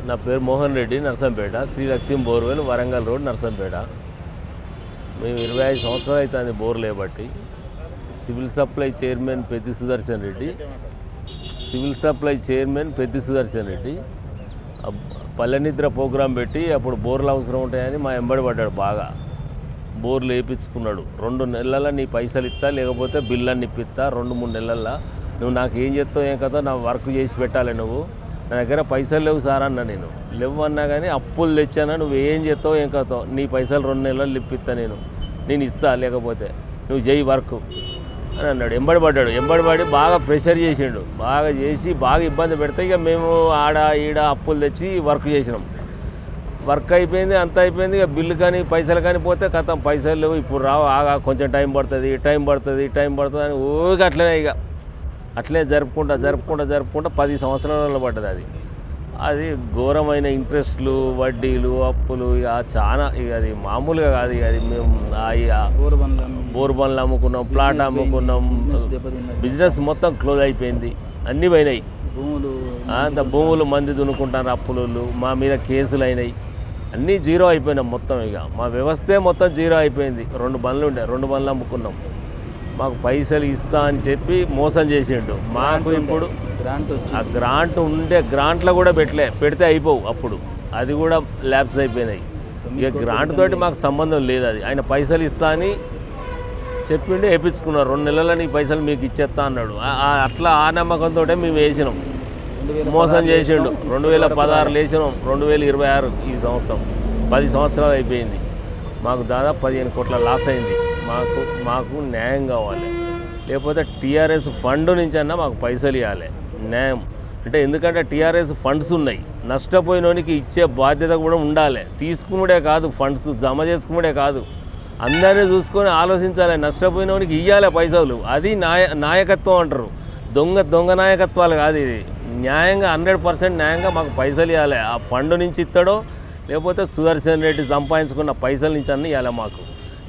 నా పేరు Mohan Reddy, Narsampet, Srilakshmi borewell, Warangal road, Narsampet. మేము 25 సంవత్సరాలు అవుతుంది బోర్లు లేబట్టి. Civil supply chairman Peddi Sudarshan Reddy, civil supply chairman Peddi Sudarshan Reddy పల్లెనిద్ర ప్రోగ్రాం పెట్టి అప్పుడు బోర్లు అవసరం ఉంటాయని మా ఎంబడి పడ్డాడు. బాగా బోర్లు వేయించుకున్నాడు. 2 నెలల నీ పైసలు ఇస్తా, లేకపోతే బిల్లు ఇప్పిస్తా, 2-3 నెలల్లో నువ్వు నాకు ఏం చేస్తావు, ఏం కదా, నా వర్క్ చేసి పెట్టాలి, నువ్వు నా దగ్గర పైసలు లేవు సార్ అన్న. నేను లేవు అన్నా కానీ అప్పులు తెచ్చానా, నువ్వు ఏం చేస్తావు, ఏం కతావు, నీ పైసలు 2 నెలలు ఇప్పిస్తా, నేను ఇస్తా, లేకపోతే నువ్వు చేయి వర్క్ అని అన్నాడు. ఎంబడిపడి బాగా ప్రెషర్ చేసిండు. బాగా చేసి బాగా ఇబ్బంది పెడితే ఇక మేము ఆడ ఈడ అప్పులు తెచ్చి వర్క్ చేసినాం. వర్క్ అయిపోయింది, అంత అయిపోయింది. ఇక బిల్లు కానీ పైసలు కానీ పోతే కథం, పైసలు లేవు, ఇప్పుడు రావు, ఆగా కొంచెం టైం పడుతుంది అని ఊరికే అట్లనే జరుపుకుంటా 10 సంవత్సరాలలో పడ్డది. అది ఘోరమైన ఇంట్రెస్ట్లు, వడ్డీలు, అప్పులు, ఇక చాలా, ఇక అది మామూలుగా కాదు. ఇక అది మేము బోర్ బండ్లు అమ్ముకున్నాం, ప్లాట్ అమ్ముకున్నాం, బిజినెస్ మొత్తం క్లోజ్ అయిపోయింది, అన్నీ పోయినాయి. అంత భూములు మంది దున్నుకుంటారు అప్పులు, మా మీద కేసులు అయినాయి, అన్నీ జీరో అయిపోయినాం మొత్తం. ఇక మా వ్యవస్థే మొత్తం జీరో అయిపోయింది. 2 బండ్లు ఉండే, 2 బండ్లు అమ్ముకున్నాం. మాకు పైసలు ఇస్తా అని చెప్పి మోసం చేసిండు. మాకు ఇప్పుడు ఆ గ్రాంట్ ఉండే, గ్రాంట్లో కూడా పెడితే అయిపోవు, అప్పుడు అది కూడా ల్యాబ్స్ అయిపోయినాయి. ఇక గ్రాంట్ తోటి మాకు సంబంధం లేదు. అది ఆయన పైసలు ఇస్తా అని చెప్పిండే వేయించుకున్నారు. 2 నెలల నీ పైసలు మీకు ఇచ్చేస్తా అన్నాడు. అట్లా ఆ నమ్మకంతో మేము వేసినాం. మోసం చేసిండు. 2016 వేసినాం, 2026 ఈ సంవత్సరం 10 సంవత్సరాలు అయిపోయింది. మాకు దాదాపు 15 కోట్ల లాస్ అయింది. మాకు న్యాయం కావాలి, లేకపోతే టీఆర్ఎస్ ఫండ్ నుంచి అన్నా మాకు పైసలు ఇవ్వాలి, న్యాయం అంటే. ఎందుకంటే టీఆర్ఎస్ ఫండ్స్ ఉన్నాయి, నష్టపోయినోనికి ఇచ్చే బాధ్యత కూడా ఉండాలి. తీసుకునే కాదు, ఫండ్స్ జమ చేసుకునే కాదు, అందరినీ చూసుకొని ఆలోచించాలి. నష్టపోయినోనికి ఇవ్వాలి పైసలు. అది నాయకత్వం అంటారు. దొంగ నాయకత్వాలు కాదు ఇది. న్యాయంగా 100% న్యాయంగా మాకు పైసలు ఇవ్వాలి. ఆ ఫండ్ నుంచి ఇస్తాడో, లేకపోతే సుదర్శన్ రెడ్డి సంపాదించుకున్న పైసల నుంచి అన్నీ ఇవ్వాలి మాకు.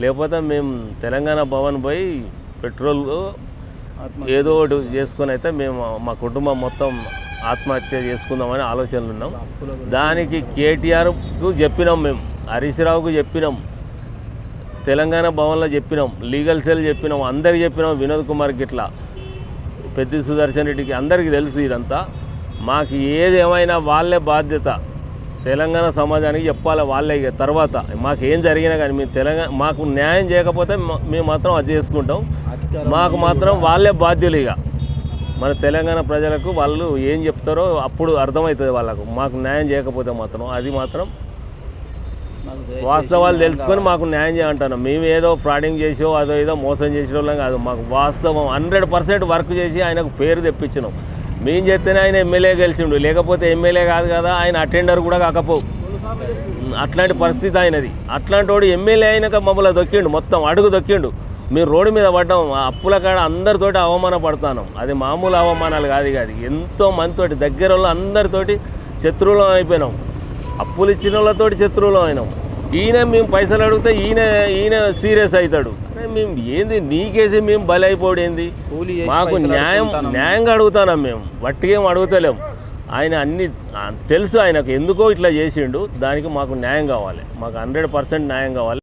లేకపోతే మేము తెలంగాణ భవన్ పోయి పెట్రోల్ ఏదో ఒకటి చేసుకొని అయితే మేము మా కుటుంబం మొత్తం ఆత్మహత్య చేసుకుందామని ఆలోచనలు ఉన్నాం. దానికి కేటీఆర్కు చెప్పినాం, మేము హరీష్ రావుకు చెప్పినాం, తెలంగాణ భవన్లో చెప్పినాం, లీగల్ సెల్ చెప్పినాం, అందరికి చెప్పినాం, వినోద్ కుమార్కి, ఇట్లా పెద్ది సుదర్శన్ రెడ్డికి, అందరికీ తెలుసు ఇదంతా. మాకు ఏది ఏమైనా వాళ్ళే బాధ్యత, తెలంగాణ సమాజానికి చెప్పాలి వాళ్ళే. తర్వాత మాకు ఏం జరిగినా కానీ మాకు న్యాయం చేయకపోతే మేము మాత్రం అది చేసుకుంటాం. మాకు మాత్రం వాళ్ళే బాధ్యులు. ఇక మన తెలంగాణ ప్రజలకు వాళ్ళు ఏం చెప్తారో అప్పుడు అర్థమవుతుంది వాళ్ళకు. మాకు న్యాయం చేయకపోతే మాత్రం అది మాత్రం వాస్తవాలు తెలుసుకొని మాకు న్యాయం చేయంటాను. మేము ఏదో ఫ్రాడింగ్ చేసో ఏదో మోసం చేసే వాళ్ళం కాదు. మాకు వాస్తవం 100% వర్క్ చేసి ఆయనకు పేరు తెప్పించినాం. మేము చేస్తేనే ఆయన ఎమ్మెల్యే గెలిచిండు, లేకపోతే ఎమ్మెల్యే కాదు కదా, ఆయన అటెండర్ కూడా కాకపోవు. అట్లాంటి పరిస్థితి ఆయనది. అట్లాంటి వాడు ఎమ్మెల్యే అయినాక మమ్మల్ని దొక్కిండు, మొత్తం అడుగు దొక్కిండు. మేము రోడ్డు మీద పడ్డాం, అప్పుల కాడ అందరితోటి అవమాన పడతాను. అది మామూలు అవమానాలు కాదు. ఎంతో మందితోటి, దగ్గర వాళ్ళు అందరితోటి శత్రువులం అయిపోయినాం. అప్పులు ఇచ్చిన వాళ్ళతోటి శత్రువులం అయినాం. మేము పైసలు అడిగితే ఈయన సీరియస్ అవుతాడు. మేము ఏంది నీకేసి మేము బలి అయిపోయింది. మాకు న్యాయంగా అడుగుతాం, మేము వట్టిగేం అడుగుతలేం. ఆయన అన్నీ తెలుసు, ఆయనకు ఎందుకో ఇట్లా చేసిండు. దానికి మాకు న్యాయం కావాలి, మాకు 100% న్యాయం కావాలి.